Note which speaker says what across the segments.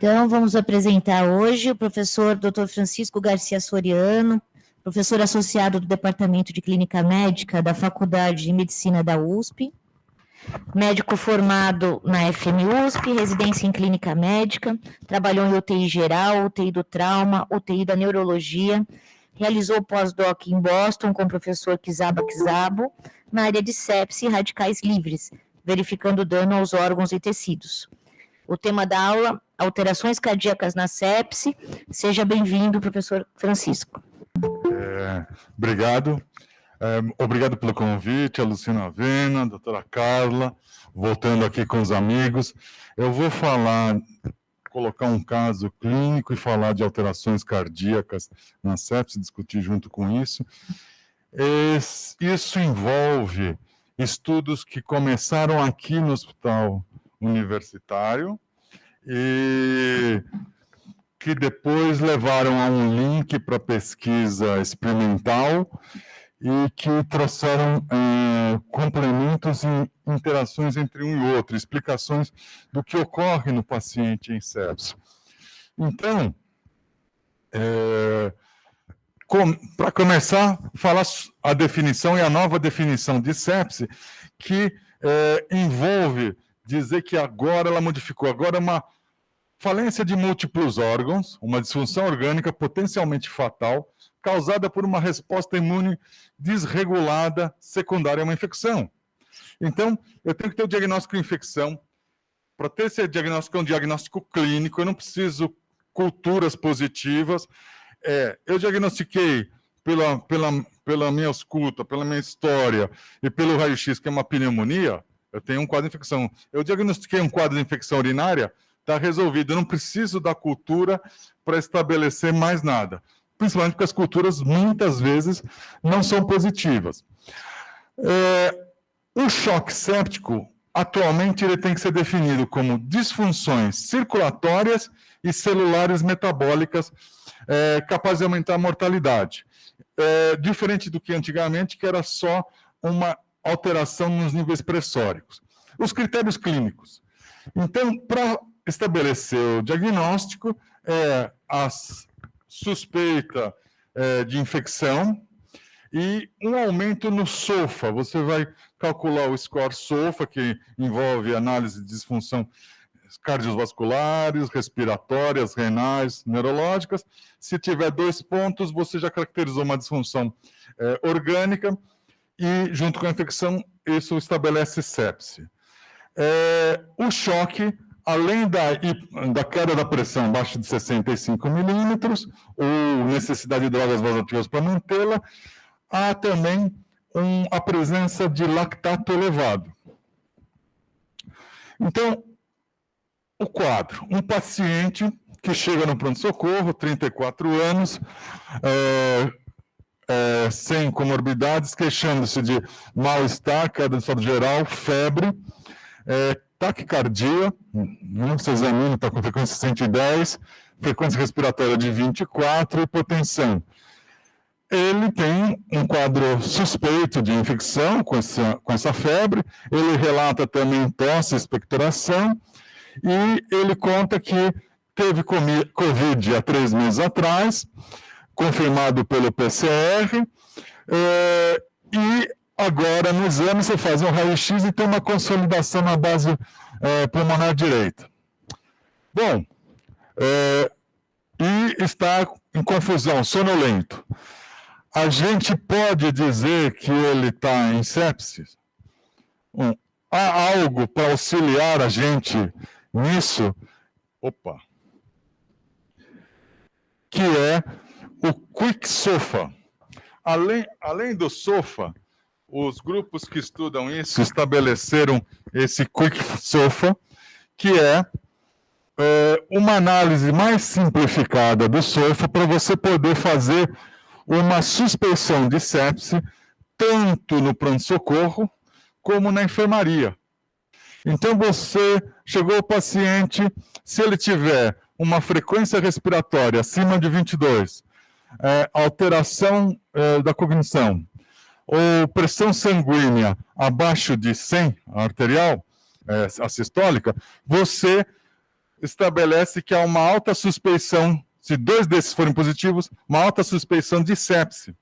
Speaker 1: Então, vamos apresentar hoje o professor Dr. Francisco Garcia Soriano, professor associado do Departamento de Clínica Médica da Faculdade de Medicina da USP, médico formado na FMUSP, residência em Clínica Médica, trabalhou em UTI geral, UTI do trauma, UTI da neurologia, realizou pós-doc em Boston com o professor Kizaba Kizabo, na área de sepse e radicais livres, verificando dano aos órgãos e tecidos. O tema da aula, alterações cardíacas na sepse. Seja bem-vindo, professor Francisco.
Speaker 2: Obrigado. Obrigado pelo convite, a Luciana Avena, a doutora Carla, voltando aqui com os amigos. Eu vou colocar um caso clínico e falar de alterações cardíacas na sepse, discutir junto com isso. Isso envolve estudos que começaram aqui no Hospital Universitário e que depois levaram a um link para pesquisa experimental e que trouxeram complementos e interações entre um e outro, explicações do que ocorre no paciente em sepse. Então, para começar, falar a definição e a nova definição de sepse, que envolve dizer que agora ela modificou, agora é uma falência de múltiplos órgãos, uma disfunção orgânica potencialmente fatal, causada por uma resposta imune desregulada secundária a uma infecção. Então, eu tenho que ter o diagnóstico de infecção. Para ter esse diagnóstico, é um diagnóstico clínico, eu não preciso culturas positivas. Eu diagnostiquei pela minha ausculta, pela minha história e pelo raio-x, que é uma pneumonia, eu tenho um quadro de infecção. Eu diagnostiquei um quadro de infecção urinária, está resolvido. Eu não preciso da cultura para estabelecer mais nada. Principalmente porque as culturas, muitas vezes, não são positivas. O choque séptico, atualmente, ele tem que ser definido como disfunções circulatórias e celulares metabólicas capazes de aumentar a mortalidade. Diferente do que antigamente, que era só uma alteração nos níveis pressóricos. Os clínicos. Então, para estabelecer o diagnóstico, a suspeita de infecção e um aumento no SOFA. Você vai calcular o score SOFA, que envolve análise de disfunção cardiovasculares, respiratórias, renais, neurológicas. Se tiver 2 pontos, você já caracterizou uma disfunção orgânica e, junto com a infecção, isso estabelece sepse. O choque, além da queda da pressão abaixo de 65 milímetros, ou necessidade de drogas vasoativas para mantê-la, há também a presença de lactato elevado. Então, o quadro, um paciente que chega no pronto-socorro, 34 anos, sem comorbidades, queixando-se de mal-estar, queda de estado geral, febre, taquicardia, você examina, está com frequência 110, frequência respiratória de 24, hipotensão. Ele tem um quadro suspeito de infecção com essa febre, ele relata também tosse, expectoração, e ele conta que teve Covid há 3 meses atrás, confirmado pelo PCR, e agora no exame você faz um raio-x e tem uma consolidação na base pulmonar direita. Bom, e está em confusão, sonolento. A gente pode dizer que ele está em sepse? Há algo para auxiliar a gente nisso? Que é o Quick SOFA. Além do SOFA, os grupos que estudam isso estabeleceram esse Quick SOFA, que é uma análise mais simplificada do SOFA para você poder fazer uma suspeição de sepse tanto no pronto-socorro como na enfermaria. Então, você chegou ao paciente, se ele tiver uma frequência respiratória acima de 22, alteração da cognição, ou pressão sanguínea abaixo de 100, a arterial, a sistólica, você estabelece que há uma alta suspeição, se 2 desses forem positivos, uma alta suspeição de sepse.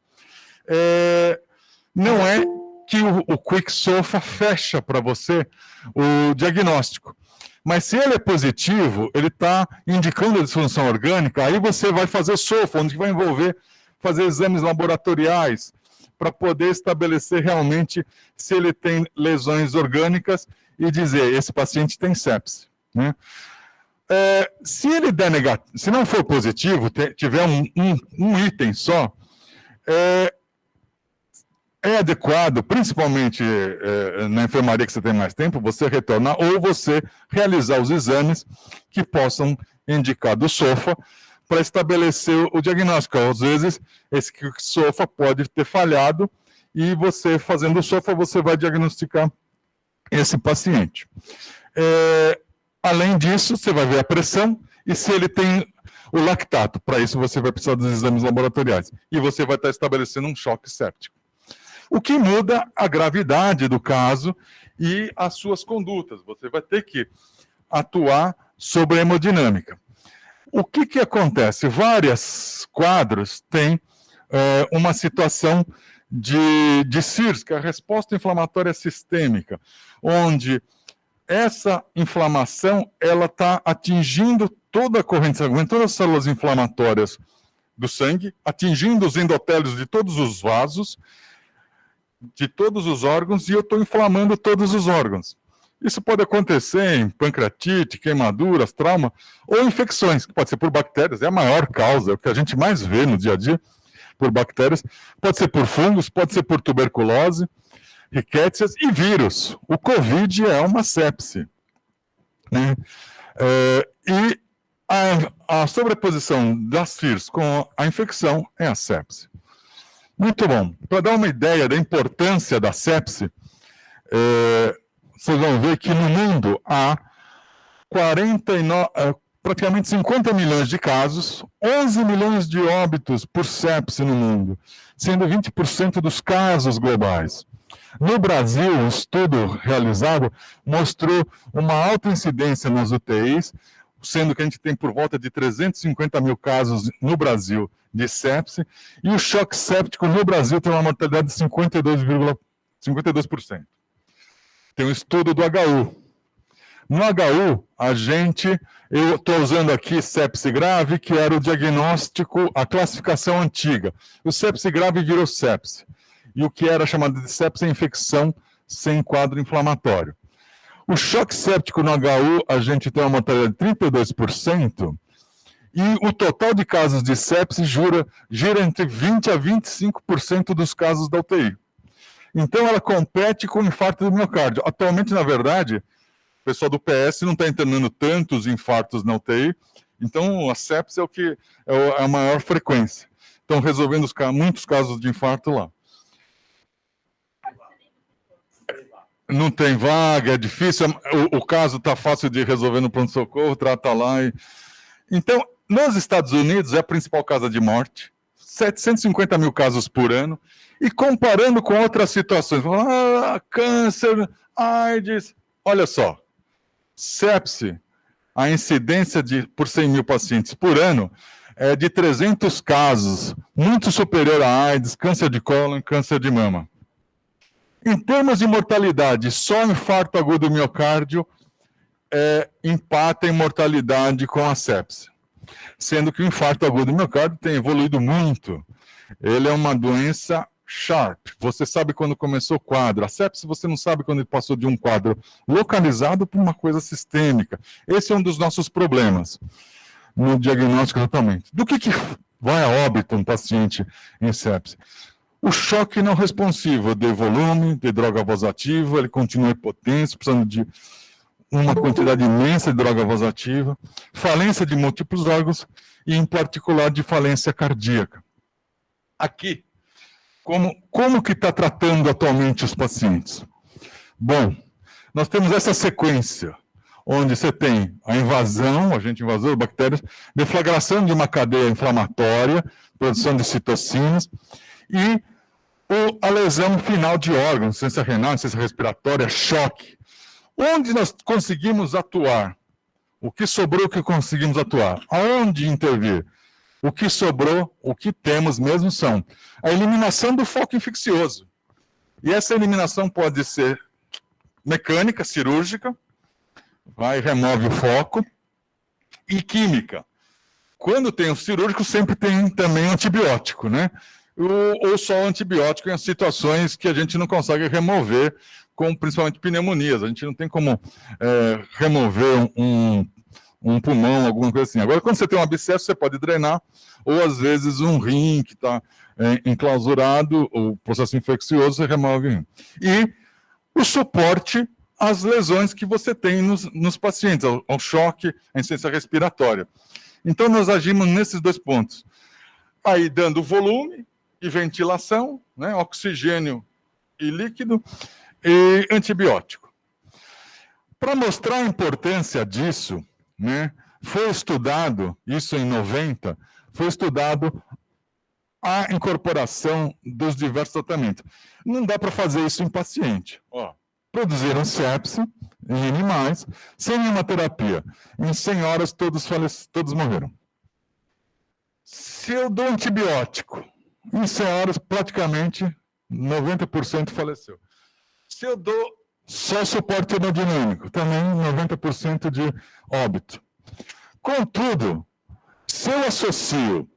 Speaker 2: Não é que o Quick SOFA fecha para você o diagnóstico. Mas se ele é positivo, ele está indicando a disfunção orgânica, aí você vai fazer SOFA, onde vai envolver fazer exames laboratoriais para poder estabelecer realmente se ele tem lesões orgânicas e dizer, esse paciente tem sepse, né? Se ele der negativo, se não for positivo, tiver um item só, é adequado, principalmente na enfermaria que você tem mais tempo, você retornar ou você realizar os exames que possam indicar do SOFA para estabelecer o diagnóstico. Às vezes, esse SOFA pode ter falhado e você, fazendo o SOFA, você vai diagnosticar esse paciente. Além disso, você vai ver a pressão e se ele tem o lactato. Para isso, você vai precisar dos exames laboratoriais. E você vai estar estabelecendo um choque séptico. O que muda a gravidade do caso e as suas condutas. Você vai ter que atuar sobre a hemodinâmica. O que acontece? Vários quadros têm uma situação de CIRS, que é a resposta inflamatória sistêmica, onde essa inflamação ela está atingindo toda a corrente sanguínea, todas as células inflamatórias do sangue, atingindo os endotélios de todos os vasos, de todos os órgãos, e eu estou inflamando todos os órgãos. Isso pode acontecer em pancreatite, queimaduras, trauma, ou infecções, que pode ser por bactérias, é a maior causa, é o que a gente mais vê no dia a dia, por bactérias, pode ser por fungos, pode ser por tuberculose, riquétsias e vírus. O Covid é uma sepse, né? E a sobreposição das CIRS com a infecção é a sepse. Muito bom. Para dar uma ideia da importância da sepse, vocês vão ver que no mundo há praticamente 50 milhões de casos, 11 milhões de óbitos por sepse no mundo, sendo 20% dos casos globais. No Brasil, um estudo realizado mostrou uma alta incidência nas UTIs, sendo que a gente tem por volta de 350 mil casos no Brasil de sepse, e o choque séptico no Brasil tem uma mortalidade de 52%. Tem um estudo do HU. No HU, eu estou usando aqui sepse grave, que era o diagnóstico, a classificação antiga. O sepse grave virou sepse. E o que era chamado de sepse é infecção sem quadro inflamatório. O choque séptico no HU, a gente tem uma mortalidade de 32%, e o total de casos de sepse gira entre 20% a 25% dos casos da UTI. Então, ela compete com o infarto do miocárdio. Atualmente, na verdade, o pessoal do PS não está internando tantos infartos na UTI, então a sepse é a maior frequência. Estão resolvendo muitos casos de infarto lá. Não tem vaga, é difícil, o caso está fácil de resolver no pronto-socorro, trata lá. Então, nos Estados Unidos, é a principal causa de morte, 750 mil casos por ano, e comparando com outras situações, câncer, AIDS, olha só, sepse, a incidência por 100 mil pacientes por ano é de 300 casos, muito superior a AIDS, câncer de cólon e câncer de mama. Em termos de mortalidade, só infarto agudo do miocárdio empata em mortalidade com a sepse. Sendo que o infarto agudo do miocárdio tem evoluído muito. Ele é uma doença sharp. Você sabe quando começou o quadro. A sepse você não sabe quando ele passou de um quadro localizado para uma coisa sistêmica. Esse é um dos nossos problemas no diagnóstico exatamente. Do que vai a óbito um paciente em sepse? O choque não responsivo de volume, de droga vasoativa, ele continua hipotenso, precisando de uma quantidade imensa de droga vasoativa, falência de múltiplos órgãos e, em particular, de falência cardíaca. Aqui, como que está tratando atualmente os pacientes? Bom, nós temos essa sequência, onde você tem a invasão, agente invasor, bactérias, deflagração de uma cadeia inflamatória, produção de citocinas, e a lesão final de órgãos, insuficiência renal, insuficiência respiratória, choque. Onde nós conseguimos atuar? O que sobrou, o que conseguimos atuar? Aonde intervir? O que sobrou, o que temos mesmo são a eliminação do foco infeccioso. E essa eliminação pode ser mecânica, cirúrgica, remove o foco, e química. Quando tem o cirúrgico, sempre tem também antibiótico, né? Ou só antibiótico em situações que a gente não consegue remover, como principalmente pneumonias. A gente não tem como remover um pulmão, alguma coisa assim. Agora, quando você tem um abscesso, você pode drenar, ou às vezes um rim que está enclausurado, o processo infeccioso, você remove o rim. E o suporte às lesões que você tem nos pacientes, ao choque, à insuficiência respiratória. Então, nós agimos nesses 2 pontos. Aí, dando volume e ventilação, né, oxigênio e líquido, e antibiótico. Para mostrar a importância disso, né, foi estudado, isso em 90, foi estudado a incorporação dos diversos tratamentos. Não dá para fazer isso em paciente. Produziram sepse em animais, sem nenhuma terapia. Em 100 horas, todos morreram. Se eu dou antibiótico, em 100 horas, praticamente 90% faleceu. Se eu dou só suporte hemodinâmico, também 90% de óbito. Contudo, se eu associo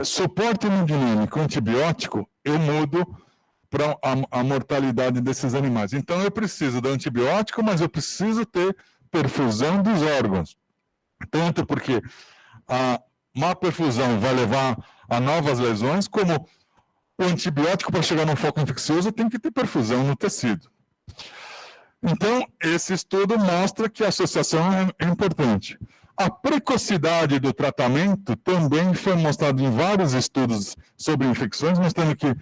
Speaker 2: suporte hemodinâmico antibiótico, eu mudo para a mortalidade desses animais. Então, eu preciso do antibiótico, mas eu preciso ter perfusão dos órgãos. Tanto porque a má perfusão vai levar a novas lesões, como o antibiótico, para chegar no foco infeccioso, tem que ter perfusão no tecido. Então, esse estudo mostra que a associação é importante. A precocidade do tratamento também foi mostrado em vários estudos sobre infecções, mostrando que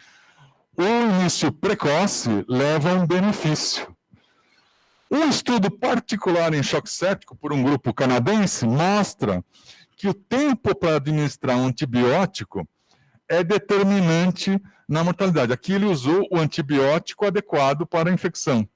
Speaker 2: o início precoce leva a um benefício. Um estudo particular em choque séptico por um grupo canadense mostra que o tempo para administrar um antibiótico é determinante na mortalidade. Aqui ele usou o antibiótico adequado para a infecção.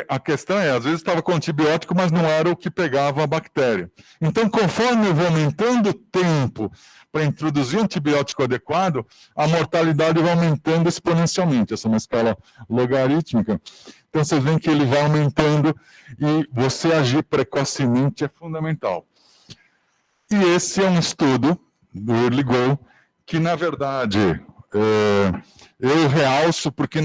Speaker 2: A questão às vezes estava com antibiótico, mas não era o que pegava a bactéria. Então, conforme eu vou aumentando o tempo para introduzir o antibiótico adequado, a mortalidade vai aumentando exponencialmente. Essa é uma escala logarítmica. Então, vocês veem que ele vai aumentando e você agir precocemente é fundamental. E esse é um estudo do Early Go, que, na verdade, eu realço, porque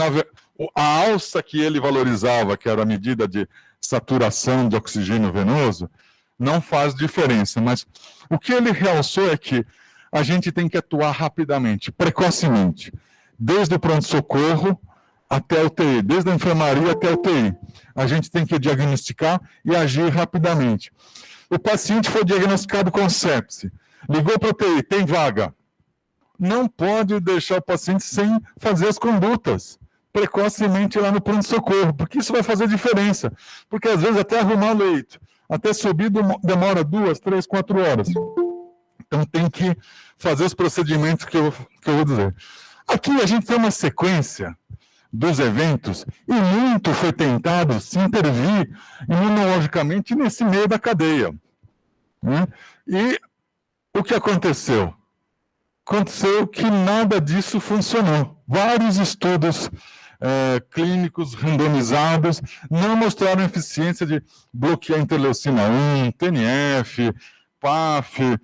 Speaker 2: a alça que ele valorizava, que era a medida de saturação de oxigênio venoso, não faz diferença. Mas o que ele realçou é que a gente tem que atuar rapidamente, precocemente, desde o pronto-socorro até a UTI, desde a enfermaria até a UTI. A gente tem que diagnosticar e agir rapidamente. O paciente foi diagnosticado com sepse, ligou para a UTI, tem vaga. Não pode deixar o paciente sem fazer as condutas precocemente lá no pronto-socorro, porque isso vai fazer diferença. Porque às vezes até arrumar o leito, até subir demora 2, 3, 4 horas. Então tem que fazer os procedimentos que eu vou dizer. Aqui a gente tem uma sequência dos eventos e muito foi tentado se intervir imunologicamente nesse meio da cadeia. Né? E o que aconteceu? Aconteceu que nada disso funcionou. Vários estudos clínicos randomizados não mostraram eficiência de bloquear interleucina 1, TNF, PAF,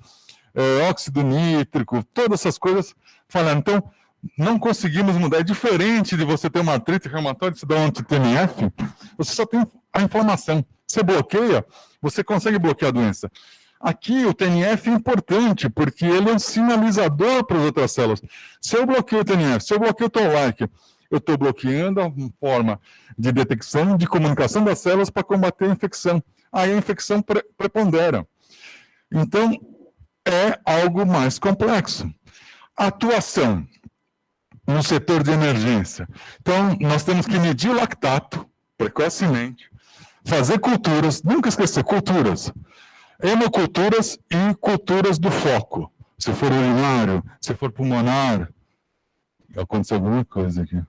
Speaker 2: óxido nítrico, todas essas coisas falando. Então, não conseguimos mudar. É diferente de você ter uma artrite reumatoide, você dá um anti-TNF, você só tem a inflamação. Você bloqueia, você consegue bloquear a doença. Aqui o TNF é importante, porque ele é um sinalizador para as outras células. Se eu bloqueio o TNF, se eu bloqueio o Toll-like, eu estou bloqueando a forma de detecção, de comunicação das células para combater a infecção. Aí a infecção prepondera. Então, é algo mais complexo. Atuação no setor de emergência. Então, nós temos que medir o lactato precocemente, fazer culturas, nunca esquecer, culturas. Hemoculturas e culturas do foco. Se for urinário, se for pulmonar. Aconteceu alguma coisa aqui.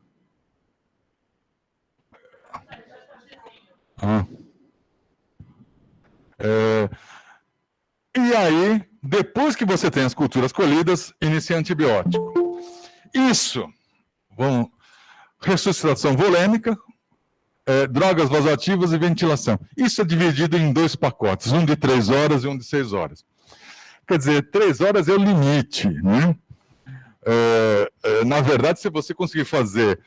Speaker 2: E aí, depois que você tem as culturas colhidas, inicia antibiótico. Isso, ressuscitação volêmica, drogas vasoativas e ventilação. Isso é dividido em 2 pacotes, um de 3 horas e um de 6 horas. Quer dizer, 3 horas é o limite, né? Na verdade, se você conseguir fazer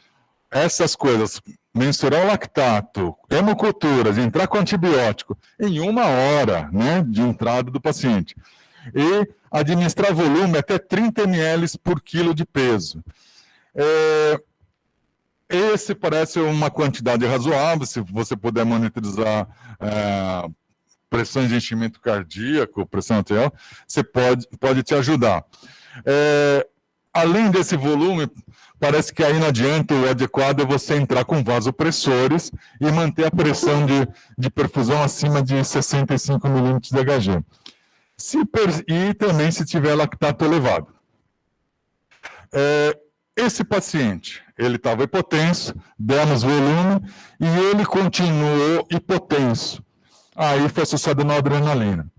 Speaker 2: essas coisas, mensurar o lactato, hemoculturas, entrar com antibiótico em 1 hora, né, de entrada do paciente, e administrar volume até 30 ml por quilo de peso. Esse parece uma quantidade razoável, se você puder monitorizar pressões de enchimento cardíaco, pressão arterial, você pode te ajudar. Além desse volume, parece que aí não adianta, o adequado é você entrar com vasopressores e manter a pressão de perfusão acima de 65 milímetros de Hg. E também se tiver lactato elevado. Esse paciente, ele estava hipotenso, demos volume e ele continuou hipotenso. Aí foi associado na adrenalina.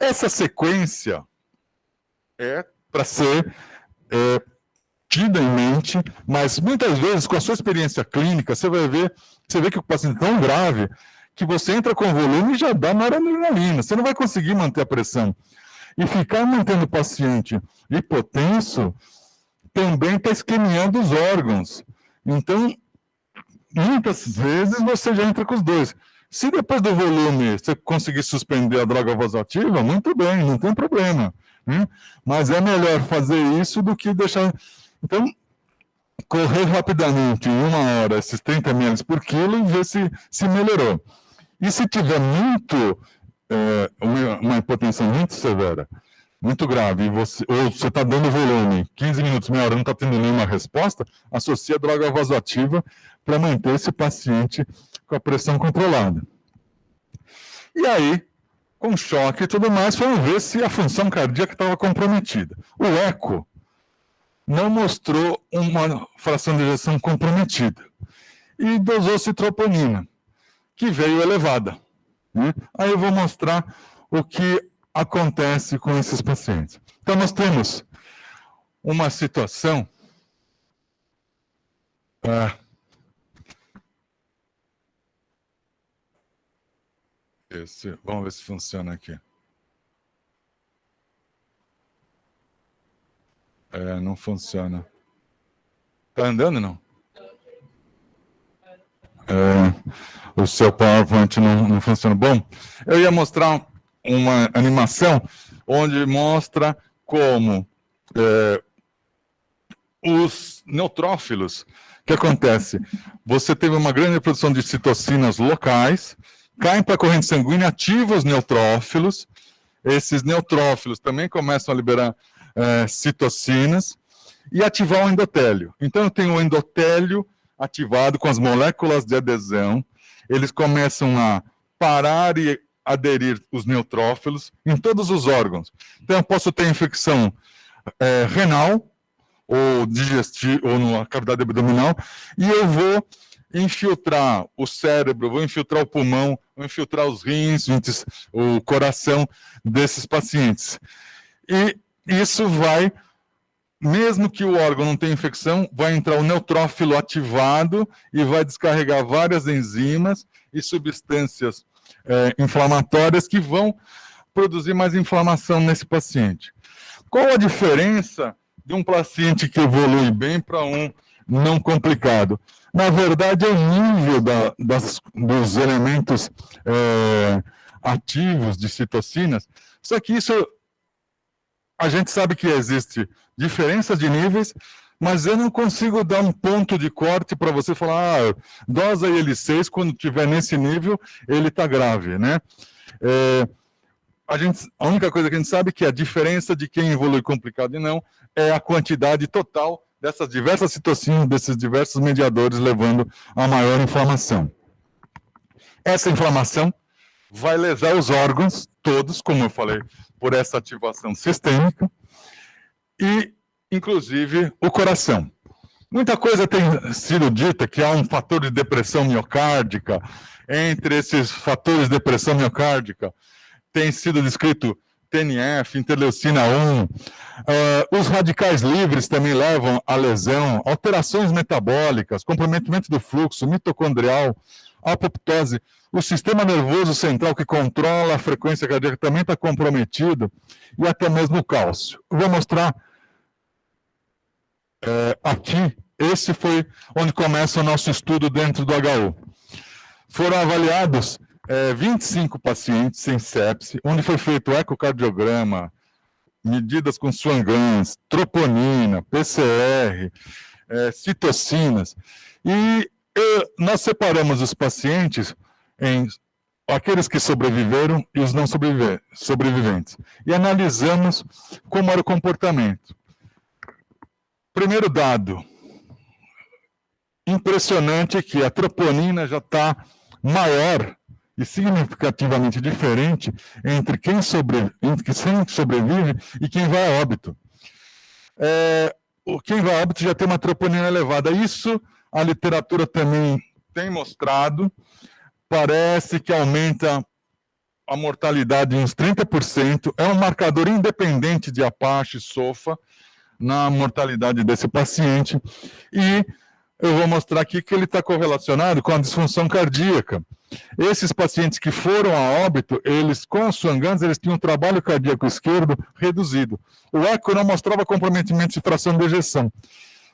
Speaker 2: Essa sequência é para ser tida em mente, mas muitas vezes, com a sua experiência clínica, você vê que o paciente é tão grave que você entra com volume e já dá noradrenalina. Você não vai conseguir manter a pressão. E ficar mantendo o paciente hipotenso também está isquemiando os órgãos. Então, muitas vezes você já entra com os dois. Se depois do volume você conseguir suspender a droga vasoativa, muito bem, não tem problema. Mas é melhor fazer isso do que deixar... Então, correr rapidamente, em 1 hora, esses 30 ml por quilo e ver se melhorou. E se tiver uma hipotensão muito severa, muito grave, ou você está dando volume, 15 minutos, meia hora, não está tendo nenhuma resposta, associa a droga vasoativa para manter esse paciente com a pressão controlada. E aí, com choque e tudo mais, vamos ver se a função cardíaca estava comprometida. O eco não mostrou uma fração de ejeção comprometida. E dosou citroponina, que veio elevada. Aí eu vou mostrar o que acontece com esses pacientes. Então, nós temos uma situação... vamos ver se funciona aqui. Não funciona. Está andando, não? O seu PowerPoint não funciona. Bom, eu ia mostrar uma animação onde mostra como os neutrófilos, o que acontece? Você teve uma grande produção de citocinas locais, caem para a corrente sanguínea, ativa os neutrófilos, esses neutrófilos também começam a liberar citocinas e ativar o endotélio. Então, eu tenho o endotélio ativado com as moléculas de adesão, eles começam a parar e aderir os neutrófilos em todos os órgãos. Então, eu posso ter infecção renal, ou digestiva, ou na cavidade abdominal, e eu vou infiltrar o cérebro, vou infiltrar o pulmão, vou infiltrar os rins, o coração desses pacientes. E isso vai, mesmo que o órgão não tenha infecção, vai entrar o neutrófilo ativado e vai descarregar várias enzimas e substâncias inflamatórias que vão produzir mais inflamação nesse paciente. Qual a diferença de um paciente que evolui bem para um não complicado? Na verdade, é o nível dos elementos ativos de citocinas, só que isso, a gente sabe que existe diferença de níveis, mas eu não consigo dar um ponto de corte para você falar, dosa IL-6, quando estiver nesse nível, ele está grave, né? A única coisa que a gente sabe é que a diferença de quem evolui complicado e não é a quantidade total dessas diversas citocinas, desses diversos mediadores, levando a maior inflamação. Essa inflamação vai lesar os órgãos todos, como eu falei, por essa ativação sistêmica, e, inclusive, o coração. Muita coisa tem sido dita que há um fator de depressão miocárdica. Entre esses fatores de depressão miocárdica, tem sido descrito TNF, interleucina 1, os radicais livres também levam à lesão, alterações metabólicas, comprometimento do fluxo mitocondrial, apoptose, o sistema nervoso central que controla a frequência cardíaca também está comprometido, e até mesmo o cálcio. Eu vou mostrar aqui, esse foi onde começa o nosso estudo dentro do HU. Foram avaliados 25 pacientes sem sepse, onde foi feito ecocardiograma, medidas com Swan-Ganz, troponina, PCR, citocinas, e nós separamos os pacientes em aqueles que sobreviveram e os não sobreviventes, e analisamos como era o comportamento. Primeiro dado, impressionante, que a troponina já está maior e significativamente diferente entre quem sobrevive e quem vai a óbito. Quem vai a óbito já tem uma troponina elevada. Isso a literatura também tem mostrado. Parece que aumenta a mortalidade em uns 30%. É um marcador independente de Apache, SOFA, na mortalidade desse paciente. E eu vou mostrar aqui que ele está correlacionado com a disfunção cardíaca. Esses pacientes que foram a óbito, eles, com os Swan-Ganz, eles tinham um trabalho cardíaco esquerdo reduzido. O eco não mostrava comprometimento de fração de ejeção.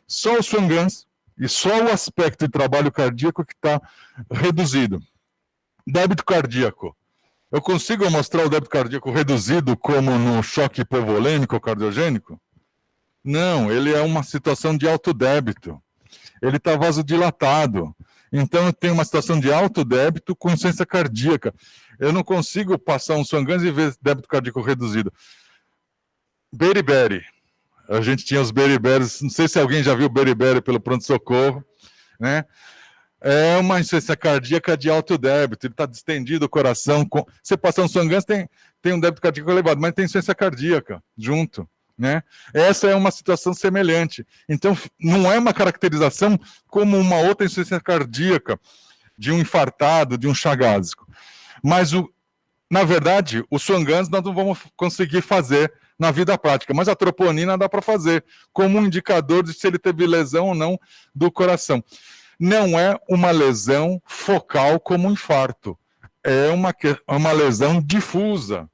Speaker 2: Só o Swan-Ganz e só o aspecto de trabalho cardíaco que está reduzido. Débito cardíaco. Eu consigo mostrar o débito cardíaco reduzido como no choque hipovolêmico cardiogênico? Não, ele é uma situação de alto débito. Ele está vasodilatado. Então, eu tenho uma situação de alto débito com insuficiência cardíaca. Eu não consigo passar um Swan-Ganz e ver débito cardíaco reduzido. Beriberi. A gente tinha os beriberes, não sei se alguém já viu beriberi pelo pronto-socorro, né? É uma insuficiência cardíaca de alto débito, ele está distendido o coração. Você passar um Swan-Ganz, tem um débito cardíaco elevado, mas tem insuficiência cardíaca junto. Né? Essa é uma situação semelhante. Então, não é uma caracterização como uma outra insuficiência cardíaca, de um infartado, de um chagásico. Mas, na verdade, o Swan-Ganz nós não vamos conseguir fazer na vida prática, mas a troponina dá para fazer, como um indicador de se ele teve lesão ou não do coração. Não é uma lesão focal como um infarto, é uma lesão difusa.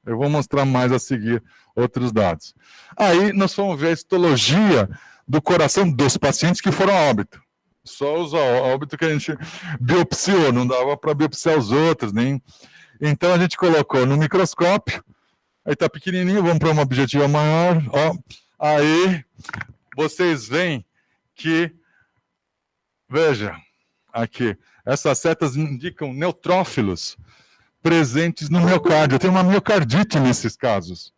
Speaker 2: Eu vou mostrar mais a seguir outros dados. Aí nós vamos ver a histologia do coração dos pacientes que foram a óbito. Só os a óbito que a gente biopsiou, não dava para biopsiar os outros, nem. Então a gente colocou no microscópio, aí está pequenininho, vamos para uma objetiva maior. Ó. Aí vocês veem que, veja, aqui, essas setas indicam neutrófilos presentes no miocárdio. Tem uma miocardite nesses casos.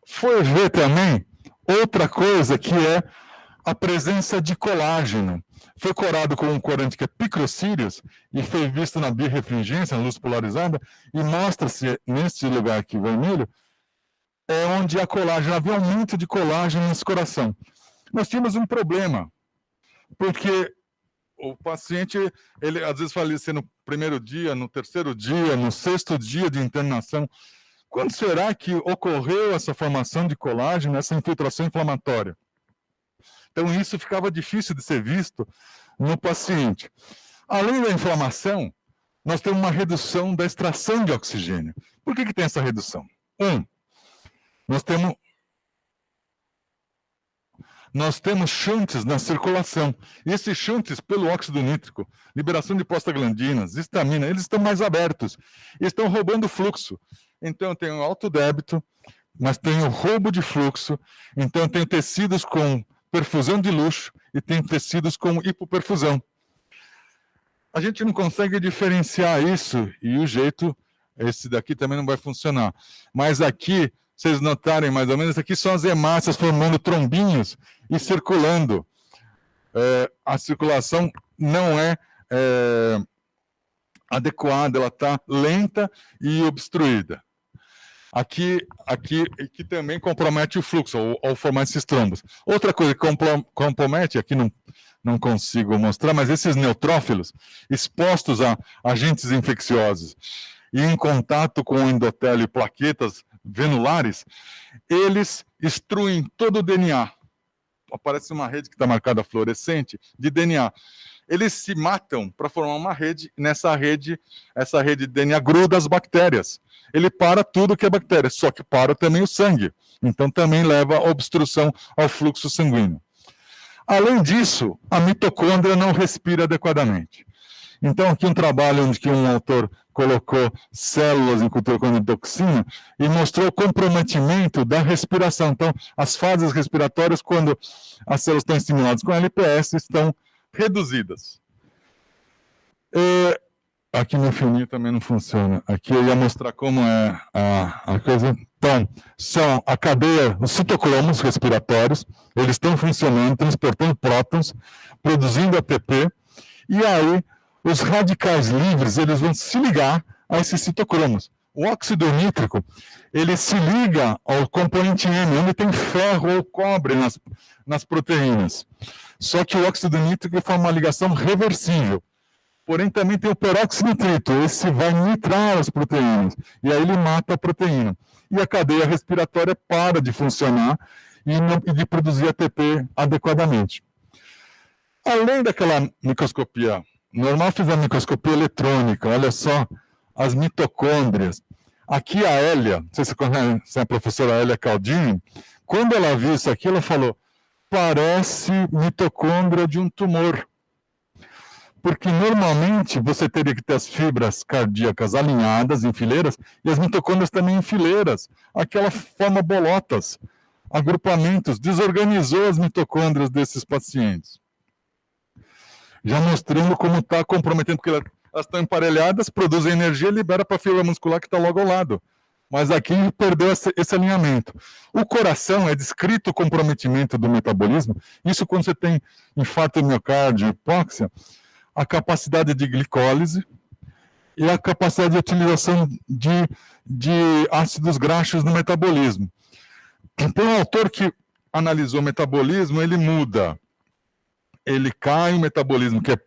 Speaker 2: Foi ver também outra coisa que é a presença de colágeno. Foi corado com um corante que é picrocírios e foi visto na birrefringência, na luz polarizada, e mostra-se nesse lugar aqui vermelho, onde há colágeno, havia aumento de colágeno nesse coração. Nós tínhamos um problema, porque o paciente, ele às vezes falecia no primeiro dia, no terceiro dia, no sexto dia de internação. Quando será que ocorreu essa formação de colágeno, essa infiltração inflamatória? Então, isso ficava difícil de ser visto no paciente. Além da inflamação, nós temos uma redução da extração de oxigênio. Por que tem essa redução? Nós temos shunts na circulação. E esses shunts, pelo óxido nítrico, liberação de prostaglandinas, histamina, eles estão mais abertos. E estão roubando fluxo. Então, eu tenho alto débito, mas tenho roubo de fluxo. Então, eu tenho tecidos com perfusão de luxo e tenho tecidos com hipoperfusão. A gente não consegue diferenciar isso e o jeito, esse daqui também não vai funcionar. Mas aqui, vocês notarem mais ou menos, aqui são as hemácias formando trombinhos e circulando. A circulação não é adequada, ela está lenta e obstruída. Aqui também compromete o fluxo, ao formar esses trombos. Outra coisa que compromete, aqui não consigo mostrar, mas esses neutrófilos expostos a agentes infecciosos, e em contato com o endotélio e plaquetas venulares, eles extruem todo o DNA. Aparece uma rede que está marcada fluorescente de DNA. Eles se matam para formar uma rede, essa rede de DNA gruda as bactérias. Ele para tudo que é bactéria, só que para também o sangue. Então também leva a obstrução ao fluxo sanguíneo. Além disso, a mitocôndria não respira adequadamente. Então, aqui um trabalho onde que um autor colocou células em cultura com endotoxina e mostrou o comprometimento da respiração. Então, as fases respiratórias, quando as células estão estimuladas com LPS, estão reduzidas. Aqui no fininho também não funciona. Aqui eu ia mostrar como é a coisa. Então, são a cadeia, os citocromos respiratórios, eles estão funcionando, transportando prótons, produzindo ATP, e aí os radicais livres, eles vão se ligar a esses citocromos. O óxido nítrico, ele se liga ao componente M, onde tem ferro ou cobre nas proteínas. Só que o óxido nítrico forma uma ligação reversível. Porém, também tem o peroxinitrito, esse vai nitrar as proteínas, e aí ele mata a proteína. E a cadeia respiratória para de funcionar e de produzir ATP adequadamente. Além daquela microscopia normal, fiz a microscopia eletrônica, olha só, as mitocôndrias. Aqui a Hélia, não sei se você conhece a professora Hélia Caldini, quando ela viu isso aqui, ela falou, parece mitocôndria de um tumor. Porque normalmente você teria que ter as fibras cardíacas alinhadas em fileiras e as mitocôndrias também em fileiras. Aquela forma bolotas, agrupamentos, desorganizou as mitocôndrias desses pacientes. Já mostrando como está comprometendo, porque elas estão emparelhadas, produzem energia e libera para a fibra muscular que está logo ao lado. Mas aqui perdeu esse alinhamento. O coração é descrito o comprometimento do metabolismo. Isso quando você tem infarto do miocárdio, hipóxia, a capacidade de glicólise e a capacidade de utilização de ácidos graxos no metabolismo. Então, o autor que analisou o metabolismo, ele muda. Ele cai o metabolismo, que é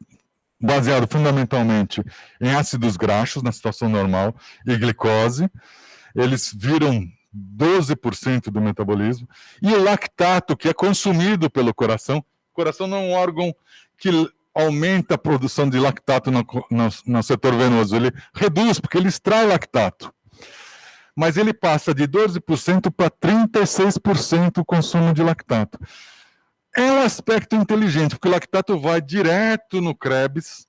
Speaker 2: baseado fundamentalmente em ácidos graxos, na situação normal, e glicose. Eles viram 12% do metabolismo. E o lactato, que é consumido pelo coração. O coração não é um órgão que aumenta a produção de lactato no setor venoso, ele reduz, porque ele extrai lactato. Mas ele passa de 12% para 36% o consumo de lactato. É um aspecto inteligente, porque o lactato vai direto no Krebs,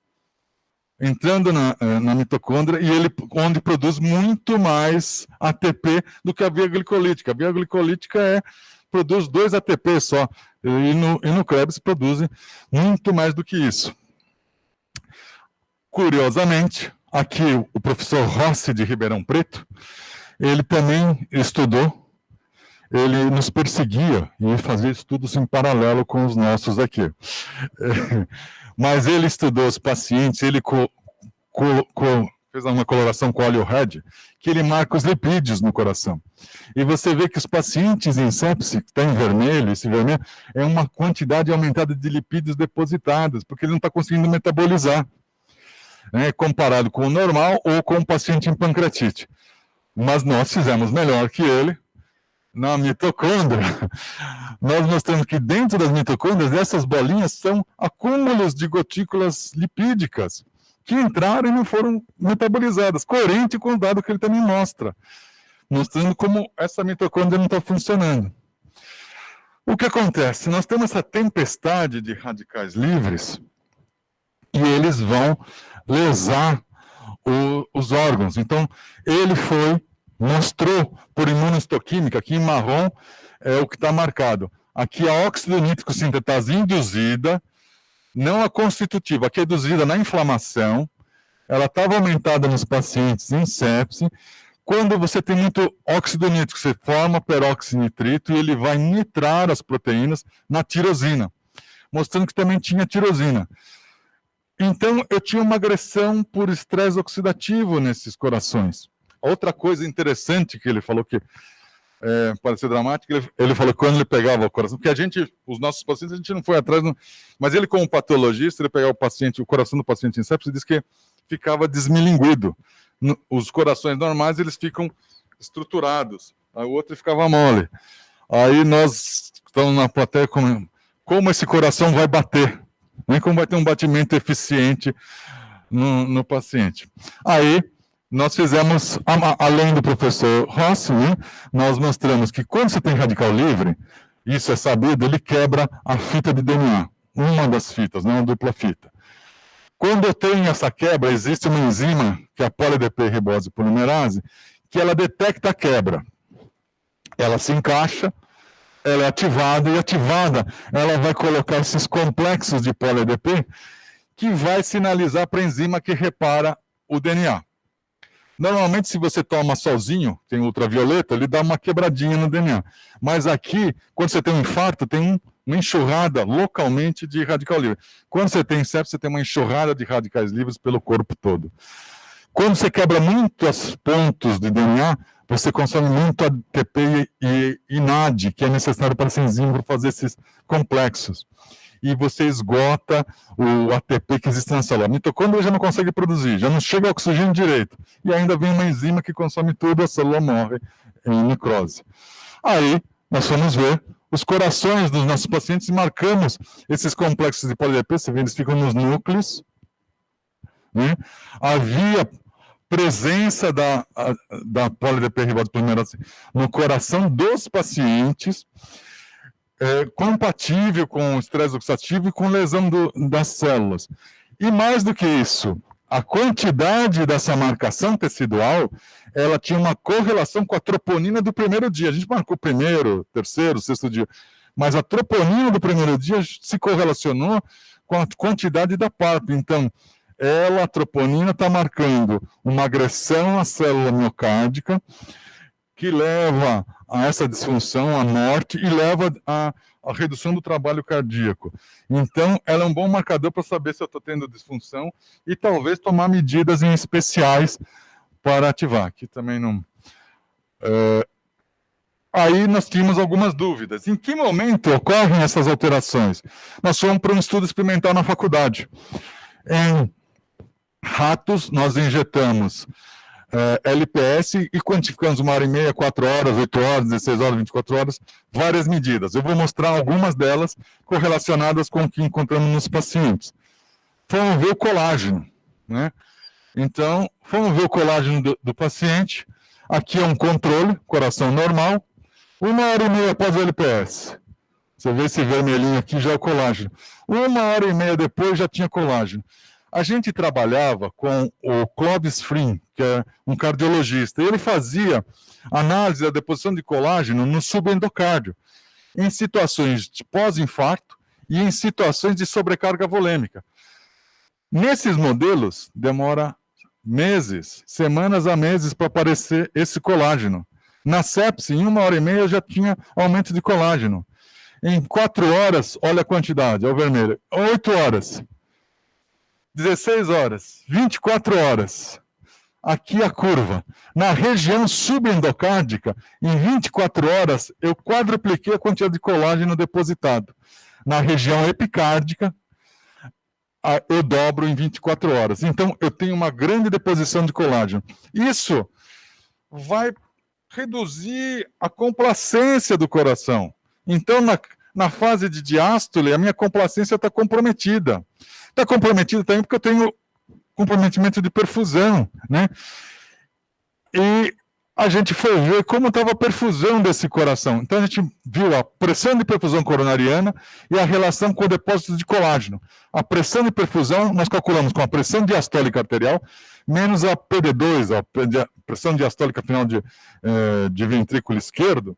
Speaker 2: entrando na mitocôndria, e ele onde produz muito mais ATP do que a via glicolítica. A via glicolítica produz 2 ATP só, e no Krebs produzem muito mais do que isso. Curiosamente, aqui o professor Rossi de Ribeirão Preto, ele também estudou, ele nos perseguia e fazia estudos em paralelo com os nossos aqui. Mas ele estudou os pacientes, ele fez uma coloração com óleo red, que ele marca os lipídios no coração. E você vê que os pacientes em sepse, que está em vermelho, esse vermelho, é uma quantidade aumentada de lipídios depositados, porque ele não está conseguindo metabolizar, né, comparado com o normal ou com o paciente em pancreatite. Mas nós fizemos melhor que ele na mitocôndria. Nós mostramos que dentro das mitocôndrias, essas bolinhas são acúmulos de gotículas lipídicas, que entraram e não foram metabolizadas, coerente com o dado que ele também mostra, mostrando como essa mitocôndria não está funcionando. O que acontece? Nós temos essa tempestade de radicais livres e eles vão lesar os órgãos. Então, ele mostrou por imunohistoquímica, aqui em marrom é o que está marcado. Aqui a óxido nítrico sintetase induzida, não a constitutiva, aqui é induzida na inflamação, ela estava aumentada nos pacientes em sepse. Quando você tem muito óxido nítrico, você forma peroxinitrito e ele vai nitrar as proteínas na tirosina, mostrando que também tinha tirosina. Então, eu tinha uma agressão por estresse oxidativo nesses corações. Outra coisa interessante que ele falou que pode ser dramática, ele falou que quando ele pegava o coração, porque os nossos pacientes, a gente não foi atrás, mas ele como patologista, ele pegava o coração do paciente em sepsis e disse que ficava desmilinguido. os corações normais, eles ficam estruturados, o outro ficava mole. Aí nós estamos na plateia, como esse coração vai bater, né? Como vai ter um batimento eficiente no paciente. Aí nós fizemos, além do professor Rossi, né, nós mostramos que quando você tem radical livre, isso é sabido, ele quebra a fita de DNA, uma das fitas, não a dupla fita. Quando eu tenho essa quebra, existe uma enzima, que é a poli-ADP-ribose polimerase, que ela detecta a quebra. Ela se encaixa, ela é ativada, e ativada ela vai colocar esses complexos de poli-ADP que vai sinalizar para a enzima que repara o DNA. Normalmente, se você toma sozinho, tem ultravioleta, ele dá uma quebradinha no DNA. Mas aqui, quando você tem um infarto, tem uma enxurrada localmente de radical livre. Quando você tem sepsis, você tem uma enxurrada de radicais livres pelo corpo todo. Quando você quebra muitos pontos de DNA, você consome muito ATP e NAD, que é necessário para essa enzima para fazer esses complexos. E você esgota o ATP que existe na célula. A mitocôndria já não consegue produzir, já não chega oxigênio direito. E ainda vem uma enzima que consome tudo, a célula morre em necrose. Aí, nós vamos ver os corações dos nossos pacientes e marcamos esses complexos de poli-ADP, você vê, eles ficam nos núcleos. Né? Havia presença da poli-ADP-ribose polimerase no coração dos pacientes, compatível com o estresse oxidativo e com lesão das células. E mais do que isso, a quantidade dessa marcação tecidual, ela tinha uma correlação com a troponina do primeiro dia. A gente marcou o primeiro, terceiro, sexto dia, mas a troponina do primeiro dia se correlacionou com a quantidade da PARP. Então, a troponina está marcando uma agressão à célula miocárdica, que leva a essa disfunção, à morte, e leva à redução do trabalho cardíaco. Então, ela é um bom marcador para saber se eu estou tendo disfunção e talvez tomar medidas em especiais para ativar. Aqui também não... Aí nós tínhamos algumas dúvidas. Em que momento ocorrem essas alterações? Nós fomos para um estudo experimental na faculdade. Em ratos, nós injetamos LPS e quantificamos 1h30, 4 horas, 8 horas, 16 horas, 24 horas, várias medidas. Eu vou mostrar algumas delas correlacionadas com o que encontramos nos pacientes. Vamos ver o colágeno, né? Então, vamos ver o colágeno do paciente. Aqui é um controle, coração normal. 1h30 após o LPS. Você vê esse vermelhinho aqui, já é o colágeno. 1h30 depois já tinha colágeno. A gente trabalhava com o Clovis Frim, que é um cardiologista, e ele fazia análise da deposição de colágeno no subendocárdio, em situações de pós-infarto e em situações de sobrecarga volêmica. Nesses modelos, demora meses, semanas a meses para aparecer esse colágeno. Na sepse, em 1h30 já tinha aumento de colágeno. Em 4 horas, olha a quantidade, é o vermelho, 8 horas. 16 horas, 24 horas. Aqui a curva. Na região subendocárdica, em 24 horas, eu quadrupliquei a quantidade de colágeno depositado. Na região epicárdica, eu dobro em 24 horas. Então, eu tenho uma grande deposição de colágeno. Isso vai reduzir a complacência do coração. Então, na fase de diástole, a minha complacência está comprometida. Está comprometida também porque eu tenho comprometimento de perfusão, né? E a gente foi ver como estava a perfusão desse coração. Então, a gente viu a pressão de perfusão coronariana e a relação com o depósito de colágeno. A pressão de perfusão, nós calculamos com a pressão diastólica arterial, menos a PD2, a pressão diastólica final de ventrículo esquerdo,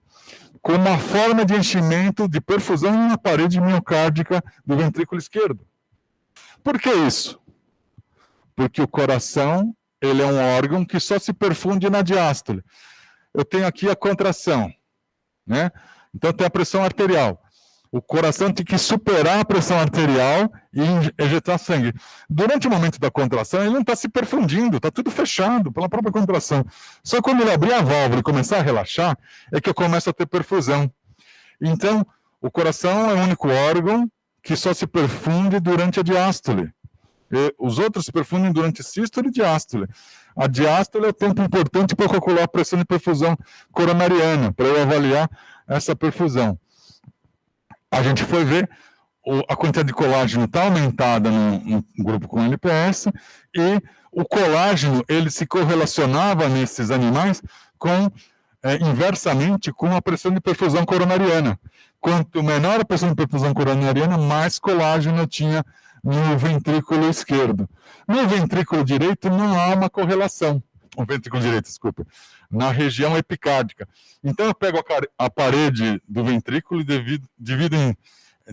Speaker 2: com uma forma de enchimento de perfusão na parede miocárdica do ventrículo esquerdo. Por que isso? Porque o coração, ele é um órgão que só se perfunde na diástole. Eu tenho aqui a contração, né? Então tem a pressão arterial. O coração tem que superar a pressão arterial e injetar sangue. Durante o momento da contração, ele não está se perfundindo, está tudo fechado pela própria contração. Só quando ele abrir a válvula e começar a relaxar, é que eu começo a ter perfusão. Então, o coração é o único órgão que só se perfunde durante a diástole. Os outros se perfundem durante sístole e diástole. A diástole é o tempo importante para calcular a pressão de perfusão coronariana, para eu avaliar essa perfusão. A gente foi ver, a quantidade de colágeno está aumentada no grupo com LPS, e o colágeno ele se correlacionava nesses animais inversamente com a pressão de perfusão coronariana. Quanto menor a pressão de perfusão coronariana, mais colágeno tinha no ventrículo esquerdo. No ventrículo direito não há uma correlação. O ventrículo direito, desculpa. Na região epicárdica. Então eu pego a parede do ventrículo e divido em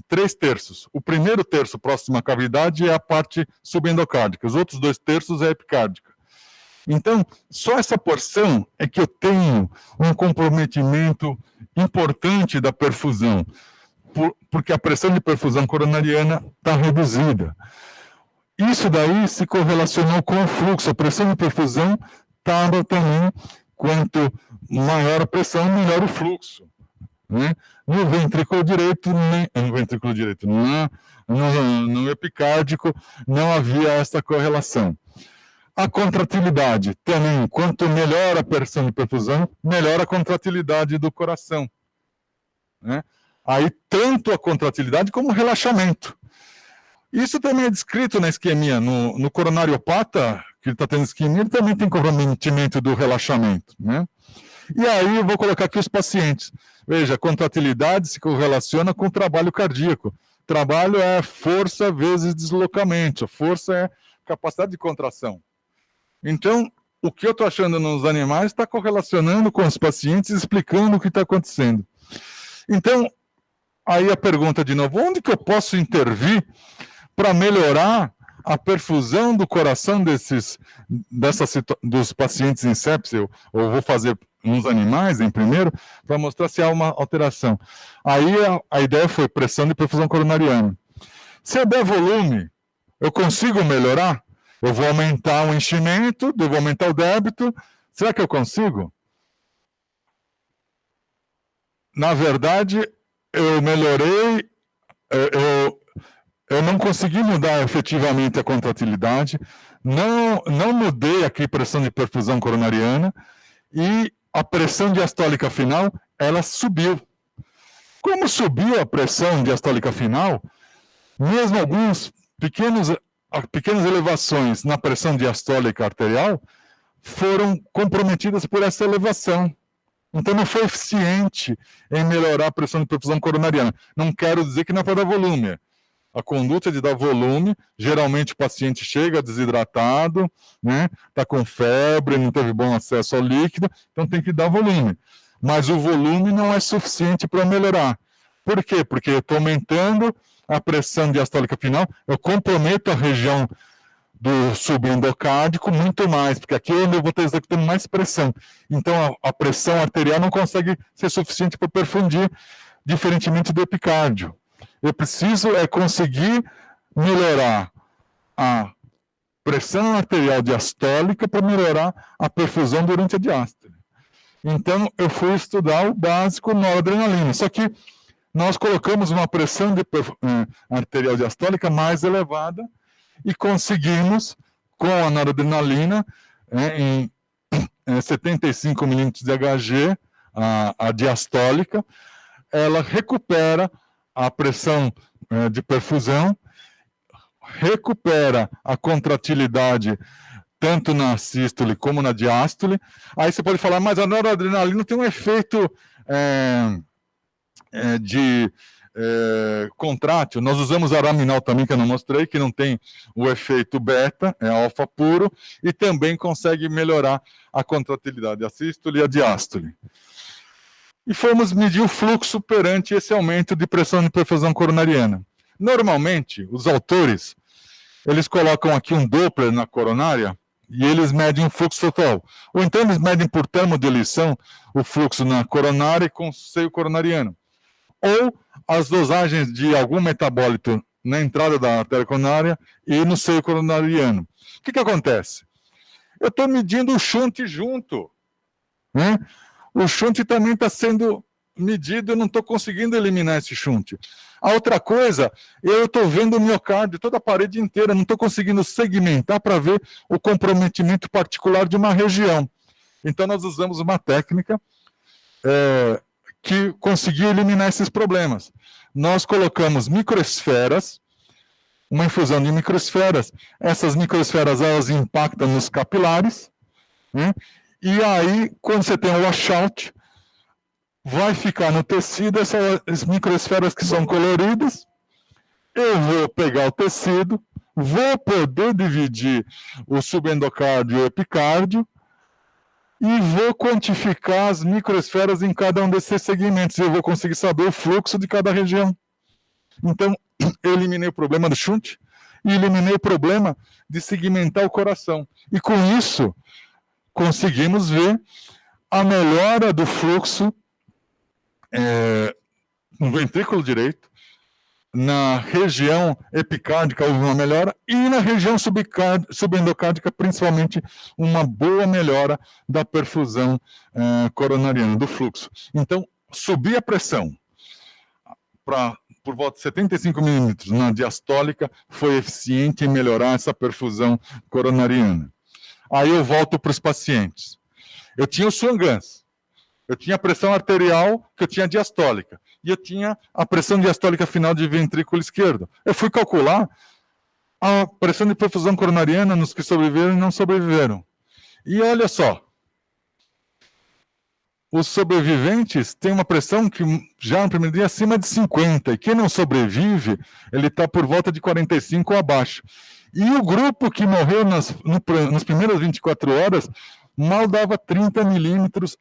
Speaker 2: 3 terços. O primeiro terço próximo à cavidade é a parte subendocárdica. Os outros 2 terços é a epicárdica. Então, só essa porção é que eu tenho um comprometimento importante da perfusão, porque a pressão de perfusão coronariana está reduzida. Isso daí se correlacionou com o fluxo. A pressão de perfusão estava também, quanto maior a pressão, melhor o fluxo. Né? No ventrículo direito, no epicárdico, não havia essa correlação. A contratilidade também, quanto melhor a pressão de perfusão, melhor a contratilidade do coração. Né? Aí, tanto a contratilidade como o relaxamento. Isso também é descrito na isquemia. No coronariopata, que está tendo isquemia, ele também tem comprometimento do relaxamento. Né? E aí, eu vou colocar aqui os pacientes. Veja, a contratilidade se correlaciona com o trabalho cardíaco. Trabalho é força vezes deslocamento. Força é capacidade de contração. Então, o que eu estou achando nos animais está correlacionando com os pacientes, explicando o que está acontecendo. Então, aí a pergunta de novo, onde que eu posso intervir para melhorar a perfusão do coração dos pacientes em sepse? Eu vou fazer nos animais, em primeiro, para mostrar se há uma alteração. Aí a ideia foi pressão de perfusão coronariana. Se eu der volume, eu consigo melhorar? Eu vou aumentar o enchimento, eu vou aumentar o débito. Será que eu consigo? Na verdade, eu melhorei, eu não consegui mudar efetivamente a contratilidade, não mudei aqui a pressão de perfusão coronariana, e a pressão diastólica final, ela subiu. Como subiu a pressão diastólica final, mesmo alguns pequenas elevações na pressão diastólica arterial foram comprometidas por essa elevação. Então não foi eficiente em melhorar a pressão de perfusão coronariana. Não quero dizer que não é para dar volume. A conduta de dar volume, geralmente o paciente chega desidratado, né, está com febre, não teve bom acesso ao líquido, então tem que dar volume. Mas o volume não é suficiente para melhorar. Por quê? Porque eu estou aumentando a pressão diastólica final, eu comprometo a região do subendocárdico muito mais, porque aqui é onde eu vou estar executando mais pressão. Então, a pressão arterial não consegue ser suficiente para perfundir, diferentemente do epicárdio. Eu preciso conseguir melhorar a pressão arterial diastólica para melhorar a perfusão durante a diástole. Então, eu fui estudar o básico noradrenalina, só que nós colocamos uma pressão arterial diastólica mais elevada e conseguimos, com a noradrenalina, em 75 milímetros de Hg, a diastólica, ela recupera a pressão de perfusão, recupera a contratilidade tanto na sístole como na diástole. Aí você pode falar, mas a noradrenalina tem um efeito contrátil. Nós usamos araminol também, que eu não mostrei, que não tem o efeito beta, é alfa puro, e também consegue melhorar a contratilidade, a sístole e a diástole. E fomos medir o fluxo perante esse aumento de pressão de perfusão coronariana. Normalmente, os autores, eles colocam aqui um Doppler na coronária e eles medem o fluxo total. Ou então eles medem por termodiluição o fluxo na coronária com o seio coronariano. Ou as dosagens de algum metabólito na entrada da artéria coronária e no seio coronariano. O que acontece? Eu estou medindo o shunt junto, né? O shunt também está sendo medido, eu não estou conseguindo eliminar esse shunt. A outra coisa, eu estou vendo o miocárdio, toda a parede inteira, não estou conseguindo segmentar para ver o comprometimento particular de uma região. Então, nós usamos uma técnica que conseguiu eliminar esses problemas. Nós colocamos microesferas, uma infusão de microesferas. Essas microesferas, elas impactam nos capilares, né? E aí, quando você tem o washout, vai ficar no tecido essas microesferas que são coloridas. Eu vou pegar o tecido, vou poder dividir o subendocárdio e o epicárdio e vou quantificar as microesferas em cada um desses segmentos. E eu vou conseguir saber o fluxo de cada região. Então, eu eliminei o problema do shunt e eliminei o problema de segmentar o coração. E com isso, conseguimos ver a melhora do fluxo no ventrículo direito, na região epicárdica houve uma melhora, e na região subendocárdica, principalmente, uma boa melhora da perfusão coronariana, do fluxo. Então, subir a pressão para por volta de 75 milímetros na diastólica foi eficiente em melhorar essa perfusão coronariana. Aí eu volto para os pacientes. Eu tinha o Swan-Ganz, eu tinha a pressão arterial, que eu tinha diastólica, e eu tinha a pressão diastólica final de ventrículo esquerdo. Eu fui calcular a pressão de perfusão coronariana nos que sobreviveram e não sobreviveram. E olha só, os sobreviventes têm uma pressão que já no primeiro dia é acima de 50, e quem não sobrevive, ele está por volta de 45 ou abaixo. E o grupo que morreu nas primeiras 24 horas mal dava 30 milímetros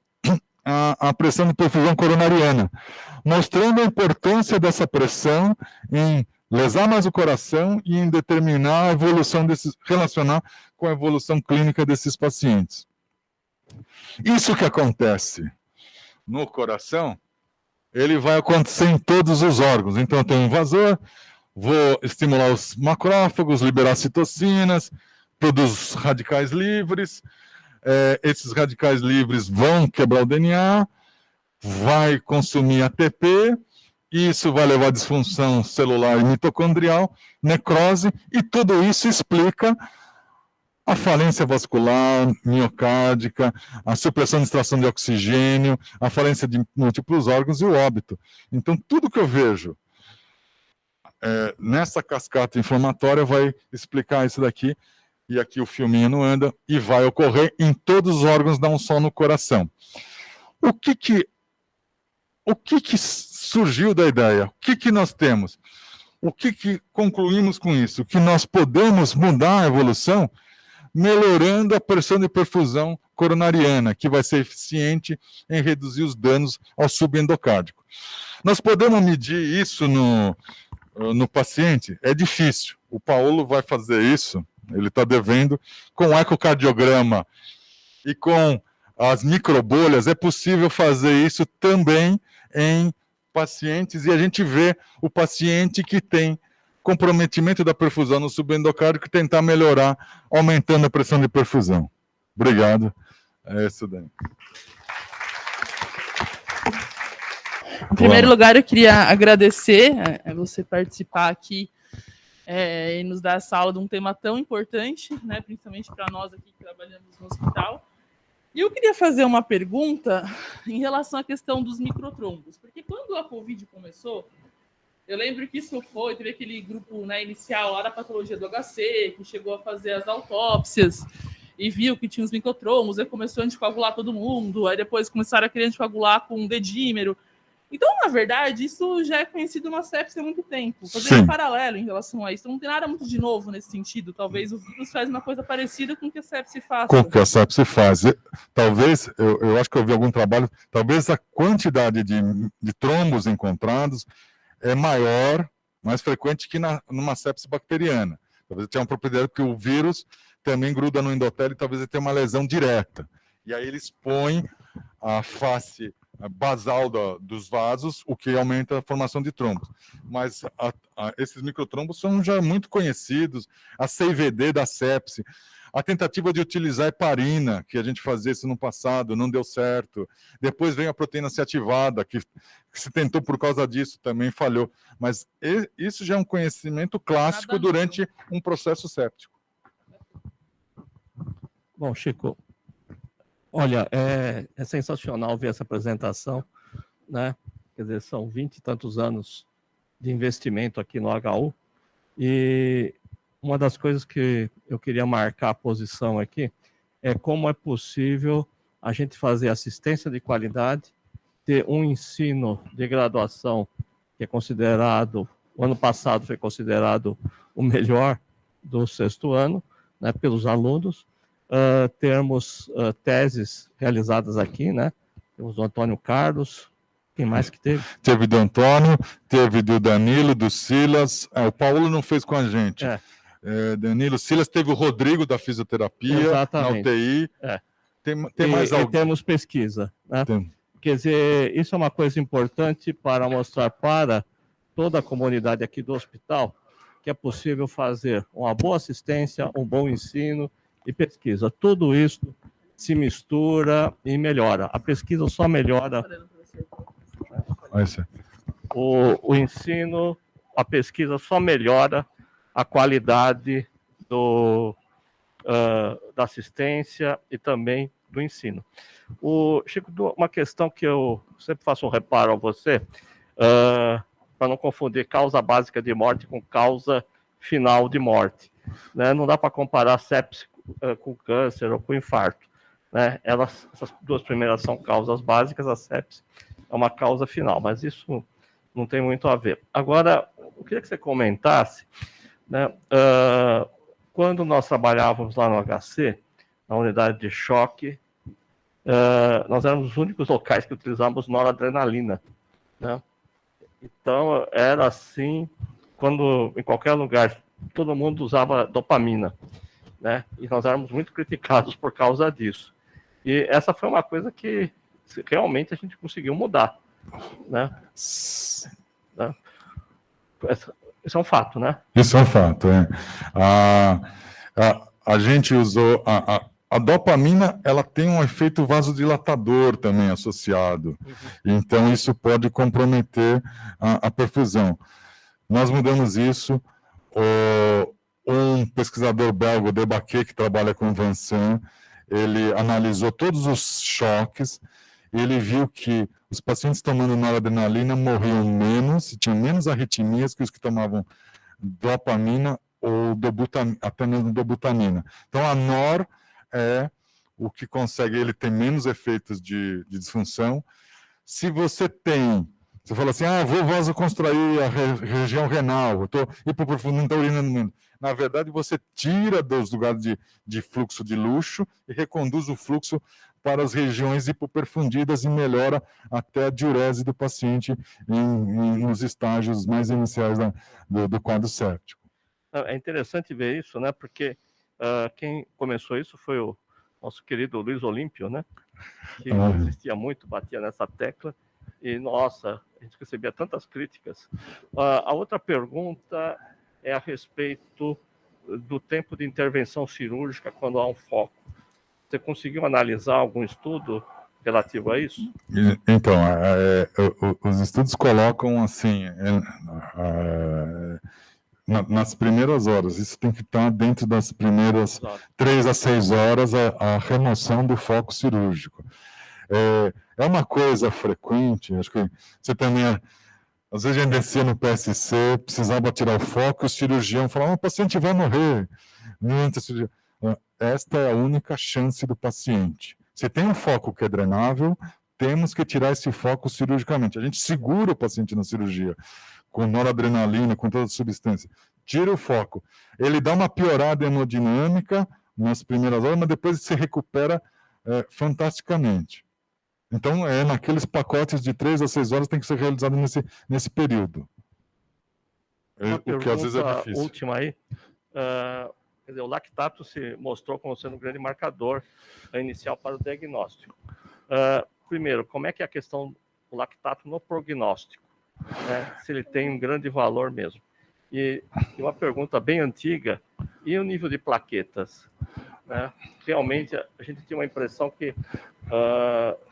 Speaker 2: a pressão de perfusão coronariana, mostrando a importância dessa pressão em lesar mais o coração e em determinar a evolução relacionar com a evolução clínica desses pacientes. Isso que acontece no coração, ele vai acontecer em todos os órgãos. Então, eu tenho um invasor, vou estimular os macrófagos, liberar citocinas, produz radicais livres, esses radicais livres vão quebrar o DNA, vai consumir ATP, isso vai levar a disfunção celular e mitocondrial, necrose, e tudo isso explica a falência vascular, miocárdica, a supressão de extração de oxigênio, a falência de múltiplos órgãos e o óbito. Então, tudo que eu vejo nessa cascata inflamatória vai explicar isso daqui, e aqui o filminho não anda, e vai ocorrer em todos os órgãos, não só no coração. O que surgiu da ideia? O que nós temos? O que concluímos com isso? Que nós podemos mudar a evolução melhorando a pressão de perfusão coronariana, que vai ser eficiente em reduzir os danos ao subendocárdico. Nós podemos medir isso no paciente? É difícil. O Paulo vai fazer isso, ele está devendo, com o ecocardiograma e com as microbolhas, é possível fazer isso também em pacientes, e a gente vê o paciente que tem comprometimento da perfusão no subendocárdico e tentar melhorar, aumentando a pressão de perfusão. Obrigado. É isso daí.
Speaker 3: Em primeiro lugar, eu queria agradecer a você participar aqui e nos dar essa aula de um tema tão importante, né, principalmente para nós aqui que trabalhamos no hospital. E eu queria fazer uma pergunta em relação à questão dos microtrombos, porque quando a Covid começou, eu lembro que isso teve aquele grupo, né, inicial lá da patologia do HC, que chegou a fazer as autópsias e viu que tinha os microtrombos, aí começou a anticoagular todo mundo, aí depois começaram a querer anticoagular com dedímero. Então, na verdade, isso já é conhecido uma sepse há muito tempo. Fazer um paralelo em relação a isso. Então, não tem nada muito de novo nesse sentido. Talvez o vírus faz uma coisa parecida com o que a sepse faz.
Speaker 2: Com o que a sepse faz. Talvez, eu acho que eu vi algum trabalho, talvez a quantidade de trombos encontrados é maior, mais frequente que numa sepse bacteriana. Talvez tenha uma propriedade que o vírus também gruda no endotélio e talvez ele tenha uma lesão direta. E aí ele expõe a face basal dos vasos, o que aumenta a formação de trombos. Mas esses microtrombos são já muito conhecidos, a CIVD da sepse. A tentativa de utilizar heparina, que a gente fazia isso no passado, não deu certo. Depois veio a proteína C ativada, que se tentou por causa disso, também falhou. Mas isso já é um conhecimento clássico durante um processo séptico.
Speaker 4: Bom, Chico, olha, é sensacional ver essa apresentação, né? Quer dizer, são 20 e tantos anos de investimento aqui no HU, e uma das coisas que eu queria marcar a posição aqui é como é possível a gente fazer assistência de qualidade, ter um ensino de graduação que é considerado, o ano passado foi considerado o melhor do 6º ano, né, pelos alunos, termos teses realizadas aqui, né? Temos o Antônio Carlos, quem mais que teve?
Speaker 2: Teve do Antônio, teve do Danilo, do Silas, o Paulo não fez com a gente. Danilo, Silas, teve o Rodrigo da fisioterapia,
Speaker 4: exatamente,
Speaker 2: na UTI. Tem mais alguém?
Speaker 4: E temos pesquisa, né? Quer dizer, isso é uma coisa importante para mostrar para toda a comunidade aqui do hospital que é possível fazer uma boa assistência, um bom ensino e pesquisa. Tudo isso se mistura e melhora. A pesquisa só melhora o ensino, a pesquisa só melhora a qualidade da assistência e também do ensino. Chico, uma questão que eu sempre faço um reparo a você, para não confundir causa básica de morte com causa final de morte, né? Não dá para comparar sepse com câncer ou com infarto, né? Essas duas primeiras são causas básicas, a sepse é uma causa final, mas isso não tem muito a ver. Agora, eu queria que você comentasse, né, quando nós trabalhávamos lá no HC, na unidade de choque, nós éramos os únicos locais que utilizávamos noradrenalina, né? Então, era assim, quando em qualquer lugar, todo mundo usava dopamina, né? E nós éramos muito criticados por causa disso. E essa foi uma coisa que realmente a gente conseguiu mudar, né? Isso é um fato, né?
Speaker 2: Isso é um fato, é. A gente usou... A dopamina, ela tem um efeito vasodilatador também associado. Então, isso pode comprometer a perfusão. Nós mudamos isso. Um pesquisador belga, Debaquet, que trabalha com Vincent, ele analisou todos os choques e ele viu que os pacientes tomando noradrenalina morriam menos, tinham menos arritmias que os que tomavam dopamina ou até mesmo dobutamina. Então, a NOR é o que consegue, ele tem menos efeitos de disfunção. Se você fala assim, vou vasoconstrair a região renal, eu estou hipoprofundo, não estou urinando muito. Na verdade, você tira dos lugares de fluxo de luxo e reconduz o fluxo para as regiões hipoperfundidas e melhora até a diurese do paciente nos estágios mais iniciais do quadro séptico.
Speaker 4: É interessante ver isso, né? Porque quem começou isso foi o nosso querido Luiz Olímpio, né? Que insistia muito, batia nessa tecla. E, nossa, a gente recebia tantas críticas. A outra pergunta é a respeito do tempo de intervenção cirúrgica quando há um foco. Você conseguiu analisar algum estudo relativo a isso?
Speaker 2: Então, os estudos colocam assim, nas primeiras horas, isso tem que estar dentro das primeiras 3 a 6 horas, a remoção do foco cirúrgico. É uma coisa frequente, acho que você também, às vezes a gente descia no PSC, precisava tirar o foco, o cirurgião falava, o paciente vai morrer. Esta é a única chance do paciente. Se tem um foco que é drenável, temos que tirar esse foco cirurgicamente. A gente segura o paciente na cirurgia, com noradrenalina, com toda a substância. Tira o foco. Ele dá uma piorada hemodinâmica nas primeiras horas, mas depois se recupera fantasticamente. Então, naqueles pacotes de 3 a 6 horas tem que ser realizado nesse período.
Speaker 4: O que às vezes é difícil. Última aí. Quer dizer, o lactato se mostrou como sendo um grande marcador inicial para o diagnóstico. Primeiro, como é que é a questão do lactato no prognóstico? Né? Se ele tem um grande valor mesmo. E uma pergunta bem antiga, e o nível de plaquetas? né, realmente a gente tinha uma impressão que,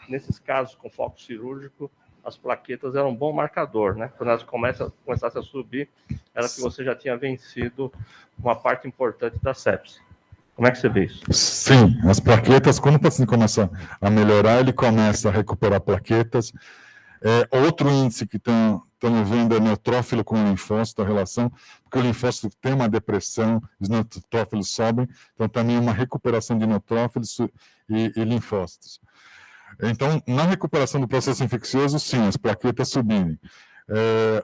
Speaker 4: nesses casos com foco cirúrgico, as plaquetas eram um bom marcador, né? Quando elas começassem a subir, era que você já tinha vencido uma parte importante da sepse. Como é que você vê isso?
Speaker 2: Sim, as plaquetas, quando o paciente começa a melhorar, ele começa a recuperar plaquetas. Outro índice que estamos vendo é neutrófilo com linfócito, a relação, porque o linfócito tem uma depressão, os neutrófilos sobem, então também uma recuperação de neutrófilos e linfócitos. Então, na recuperação do processo infeccioso, sim, as plaquetas subirem.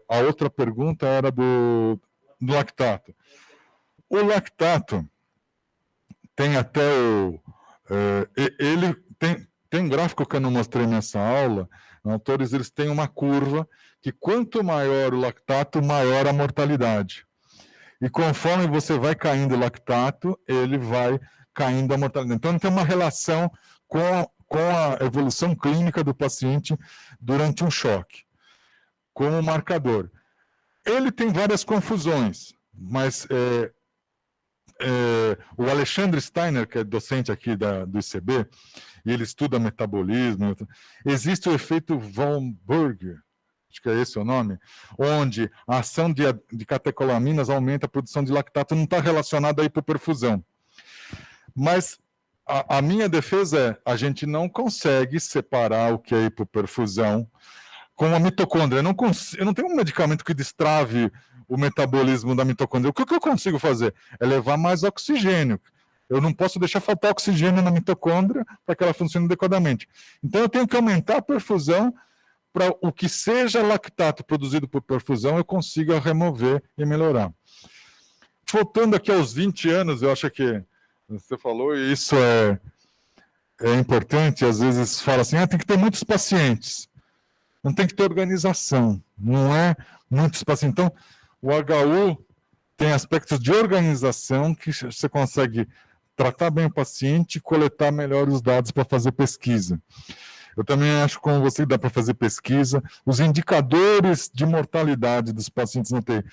Speaker 2: A outra pergunta era do lactato. O lactato tem até ele tem um gráfico que eu não mostrei nessa aula. Autores, eles têm uma curva que quanto maior o lactato, maior a mortalidade. E conforme você vai caindo o lactato, ele vai caindo a mortalidade. Então, tem uma relação com a evolução clínica do paciente durante um choque, como marcador. Ele tem várias confusões, mas o Alexandre Steiner, que é docente aqui do ICB, e ele estuda metabolismo, existe o efeito von Burger, acho que é esse o nome, onde a ação de catecolaminas aumenta a produção de lactato, não está relacionada à hipoperfusão. Mas a minha defesa é, a gente não consegue separar o que é hipoperfusão com a mitocôndria. Eu não tenho um medicamento que destrave o metabolismo da mitocôndria. O que eu consigo fazer? É levar mais oxigênio. Eu não posso deixar faltar oxigênio na mitocôndria para que ela funcione adequadamente. Então, eu tenho que aumentar a perfusão para o que seja lactato produzido por perfusão, eu consiga remover e melhorar. Voltando aqui aos 20 anos, eu acho que você falou, e isso é importante, às vezes fala assim, tem que ter muitos pacientes, não tem que ter organização, não é muitos pacientes. Então, o HU tem aspectos de organização que você consegue tratar bem o paciente e coletar melhor os dados para fazer pesquisa. Eu também acho, como você, que dá para fazer pesquisa. Os indicadores de mortalidade dos pacientes na UTI,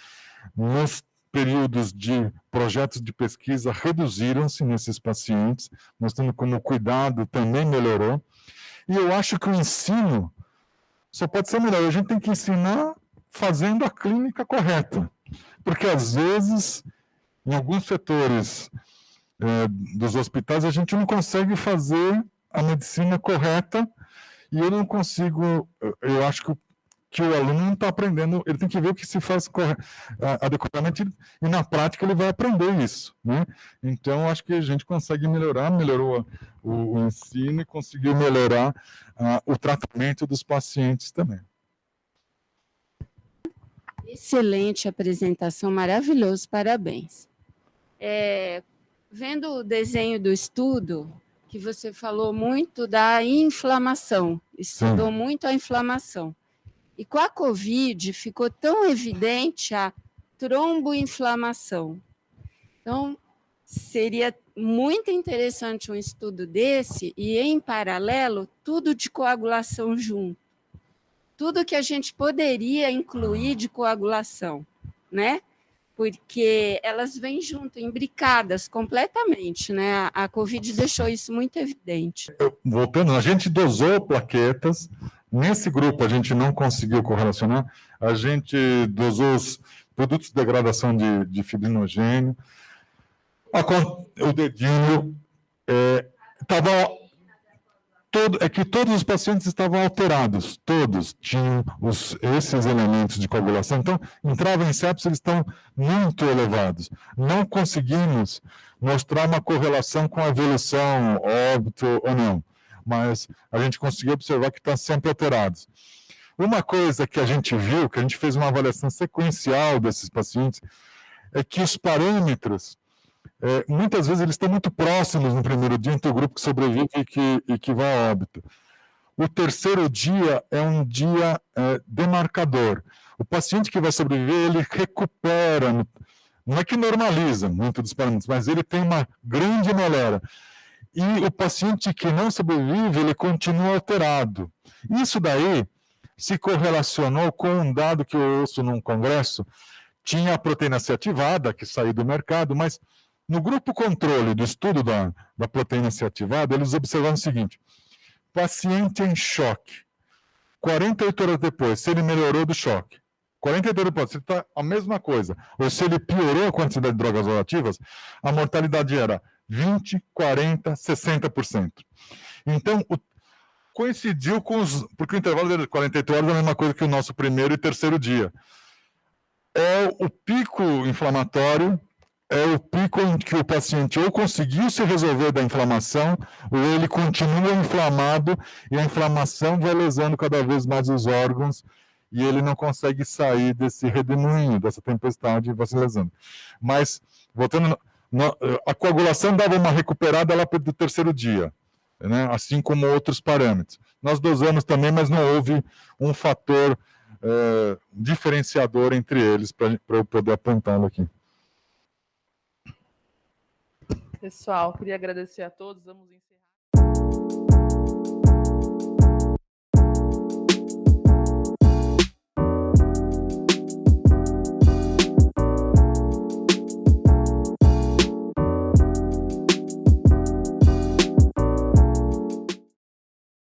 Speaker 2: nos períodos de projetos de pesquisa, reduziram-se nesses pacientes, mostrando como o cuidado também melhorou. E eu acho que o ensino só pode ser melhor. A gente tem que ensinar fazendo a clínica correta. Porque, às vezes, em alguns setores dos hospitais, a gente não consegue fazer a medicina correta e eu não consigo, eu acho que o aluno não está aprendendo, ele tem que ver o que se faz adequadamente e na prática ele vai aprender isso, né? Então, acho que a gente consegue melhorou o ensino e conseguiu melhorar o tratamento dos pacientes também.
Speaker 5: Excelente apresentação, maravilhoso, parabéns. Vendo o desenho do estudo, que você falou muito da inflamação, estudou muito a inflamação. E com a COVID ficou tão evidente a tromboinflamação. Então, seria muito interessante um estudo desse e, em paralelo, tudo de coagulação junto. Tudo que a gente poderia incluir de coagulação, né? Porque elas vêm junto, imbricadas completamente, né? A COVID deixou isso muito evidente.
Speaker 2: Voltando, a gente dosou plaquetas, nesse grupo a gente não conseguiu correlacionar, a gente dosou os produtos de degradação de fibrinogênio, o dedinho estava... que todos os pacientes estavam alterados, todos tinham esses elementos de coagulação, então entravam em sepsis, eles estão muito elevados. Não conseguimos mostrar uma correlação com a evolução, óbito ou não, mas a gente conseguiu observar que está sempre alterados. Uma coisa que a gente viu, que a gente fez uma avaliação sequencial desses pacientes, é que os parâmetros muitas vezes eles estão muito próximos no primeiro dia entre o grupo que sobrevive e que vai a óbito. O terceiro dia é um dia demarcador. O paciente que vai sobreviver, ele recupera, não é que normaliza muito dos parâmetros, mas ele tem uma grande melhora. E o paciente que não sobrevive, ele continua alterado. Isso daí se correlacionou com um dado que eu ouço num congresso, tinha a proteína C ativada, que saiu do mercado, mas No grupo controle do estudo da proteína C ativada, eles observaram o seguinte: paciente em choque, 48 horas depois, se ele melhorou do choque, 48 horas depois, se está a mesma coisa, ou se ele piorou a quantidade de drogas ativas, a mortalidade era 20%, 40%, 60%. Então, coincidiu com os... Porque o intervalo de 48 horas é a mesma coisa que o nosso primeiro e terceiro dia. É o pico inflamatório, é o pico em que o paciente ou conseguiu se resolver da inflamação, ou ele continua inflamado, e a inflamação vai lesando cada vez mais os órgãos, e ele não consegue sair desse redemoinho, dessa tempestade, e vai se lesando. Mas, voltando, a coagulação dava uma recuperada lá do terceiro dia, né? Assim como outros parâmetros. Nós dosamos também, mas não houve um fator diferenciador entre eles para eu poder apontá-lo aqui.
Speaker 3: Pessoal, queria agradecer a todos. Vamos encerrar.